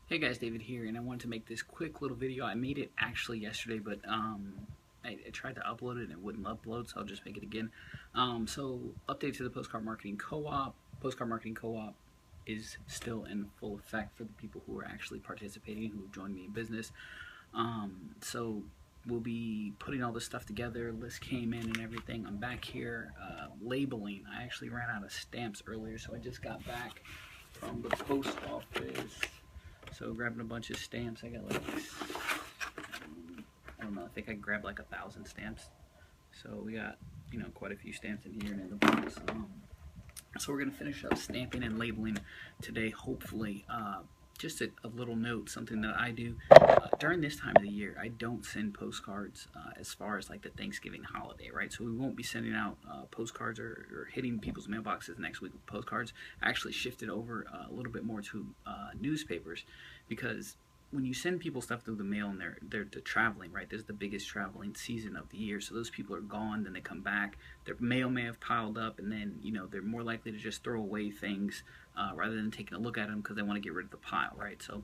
Hey guys, David here, and I wanted to make this quick little video. I made it actually yesterday, but I tried to upload it and it wouldn't upload, so I'll just make it again. So update to the Postcard Marketing Co-op. Postcard Marketing Co-op is still in full effect for the people who are actually participating, who have joined me in business. So we'll be putting all this stuff together. List came in and everything. I'm back here labeling. I actually ran out of stamps earlier, so I just got back from the post office. So grabbing a bunch of stamps, I got like, I don't know, I think I grabbed like 1,000 stamps. So we got, quite a few stamps in here and in the box. So we're going to finish up stamping and labeling today, hopefully. Just a little note, something that I do during this time of the year. I don't send postcards as far as like the Thanksgiving holiday, right? So we won't be sending out postcards or hitting people's mailboxes next week with postcards. I actually shifted over a little bit more to newspapers, because when you send people stuff through the mail and they're traveling, right? This is the biggest traveling season of the year. So those people are gone, then they come back. Their mail may have piled up, and then they're more likely to just throw away things rather than taking a look at them because they want to get rid of the pile, right? So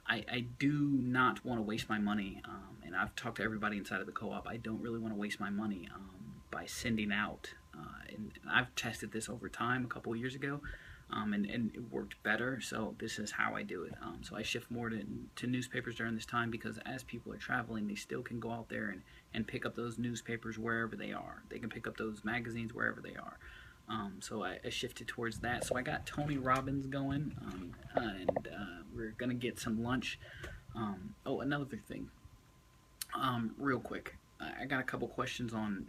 I do not want to waste my money, and I've talked to everybody inside of the co-op. I don't really want to waste my money by sending out. And I've tested this over time a couple of years ago. And it worked better, so this is how I do it. So I shift more to newspapers during this time, because as people are traveling, they still can go out there and pick up those newspapers wherever they are. They can pick up those magazines wherever they are. So I shifted towards that. So I got Tony Robbins going, and we're going to get some lunch. Oh, another thing, real quick. I got a couple questions on,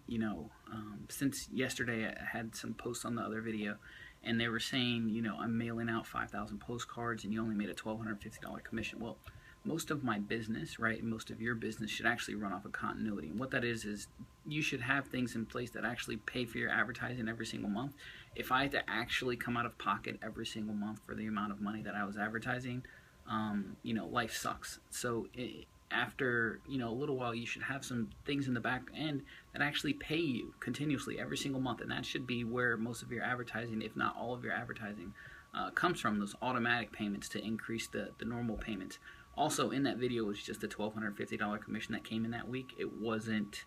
since yesterday I had some posts on the other video, and they were saying, I'm mailing out 5,000 postcards and you only made a $1,250 commission. Well, most of my business, right, and most of your business should actually run off of continuity. And what that is you should have things in place that actually pay for your advertising every single month. If I had to actually come out of pocket every single month for the amount of money that I was advertising, life sucks. So after a little while, you should have some things in the back end that actually pay you continuously every single month, and that should be where most of your advertising, if not all of your advertising, comes from, those automatic payments to increase the normal payments. Also, in that video was just a $1,250 commission that came in that week. It wasn't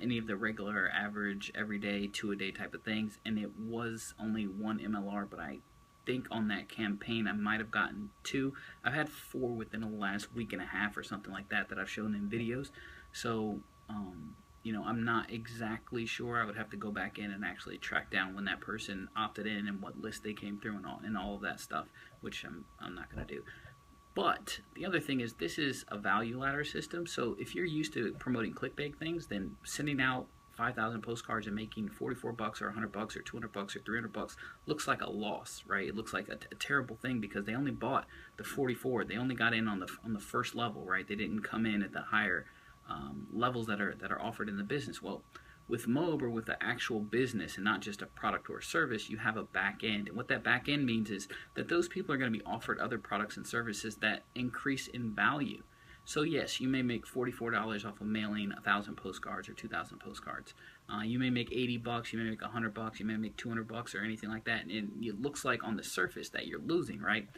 any of the regular, average, everyday, two-a-day type of things, and it was only one MLR, but I think on that campaign I might have gotten 2. I've had 4 within the last week and a half or something like that I've shown in videos. So I'm not exactly sure. I would have to go back in and actually track down when that person opted in and what list they came through and all of that stuff, which I'm not going to do. But the other thing is, this is a value ladder system. So if you're used to promoting clickbait things, then sending out 5,000 postcards and making $44 or $100 or $200 or $300 looks like a loss, right? It looks like a terrible thing, because they only bought the 44. They only got in on the first level, right? They didn't come in at the higher levels that are offered in the business. Well, with Mob, or with the actual business and not just a product or a service, you have a back end. And what that back end means is that those people are going to be offered other products and services that increase in value. So yes, you may make $44 off of mailing 1,000 postcards or 2,000 postcards. You may make $80, you may make $100, you may make $200 or anything like that. And it looks like on the surface that you're losing, right?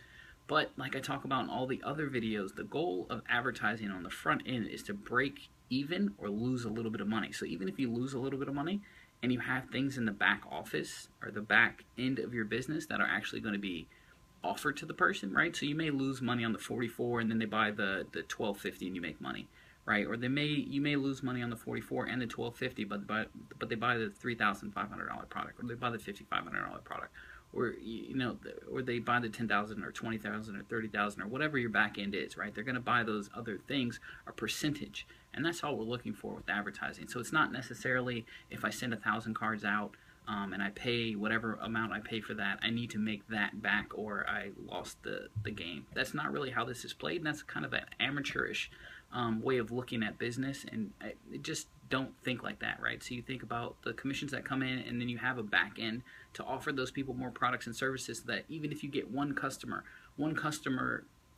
But like I talk about in all the other videos, the goal of advertising on the front end is to break even or lose a little bit of money. So even if you lose a little bit of money and you have things in the back office or the back end of your business that are actually going to be offered to the person, right? So you may lose money on the 44 and then they buy the 1250 and you make money, right? Or you may lose money on the 44 and the 1250, but they buy the $3,500 product, or they buy the $5,500 product, or or they buy the 10,000 or 20,000 or 30,000 or whatever your back end is, right? They're going to buy those other things, a percentage, and that's all we're looking for with advertising. So it's not necessarily, if I send 1,000 cards out and I pay whatever amount I pay for that, I need to make that back or I lost the game. That's not really how this is played, and that's kind of an amateurish way of looking at business, and I just don't think like that, right? So you think about the commissions that come in, and then you have a back end to offer those people more products and services, so that even if you get one customer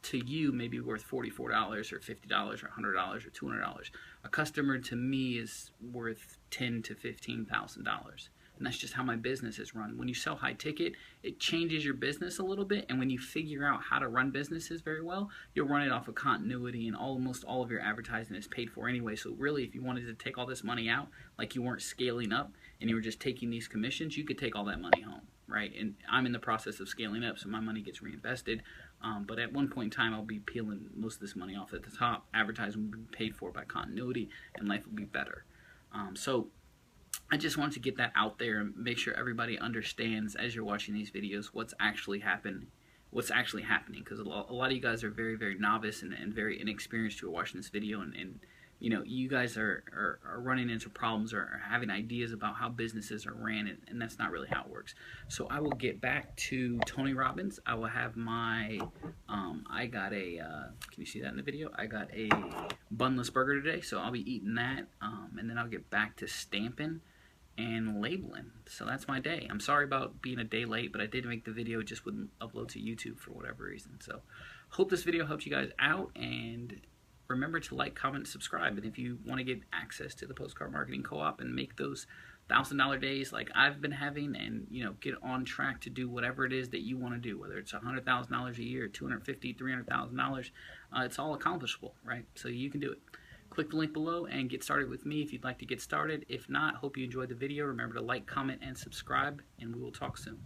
to you may be worth $44 or $50 or $100 or $200. A customer to me is worth $10,000 to $15,000. and that's just how my business is run. When you sell high ticket, it changes your business a little bit, and when you figure out how to run businesses very well, you'll run it off of continuity, and almost all of your advertising is paid for anyway. So really, if you wanted to take all this money out, like you weren't scaling up and you were just taking these commissions, you could take all that money home, right? And I'm in the process of scaling up, so my money gets reinvested. But at one point in time, I'll be peeling most of this money off at the top. Advertising will be paid for by continuity, and life will be better. So I just wanted to get that out there and make sure everybody understands as you're watching these videos what's actually happening, because a lot of you guys are very, very novice and very inexperienced who are watching this video, and you know, you guys are running into problems or having ideas about how businesses are ran, and that's not really how it works. So I will get back to Tony Robbins. I will have my, I got a, can you see that in the video? I got a bunless burger today, so I'll be eating that, and then I'll get back to stamping and labeling. So that's my day. I'm sorry about being a day late, but I did make the video, just wouldn't upload to YouTube for whatever reason. So hope this video helped you guys out, and remember to like, comment, subscribe. And if you want to get access to the Postcard Marketing Co-op and make those $1,000 days like I've been having, and you know, get on track to do whatever it is that you want to do, whether it's $100,000 a year, $250,000, $300,000, it's all accomplishable, right? So you can do it. Click the link below and get started with me if you'd like to get started. If not, hope you enjoyed the video. Remember to like, comment, and subscribe, and we will talk soon.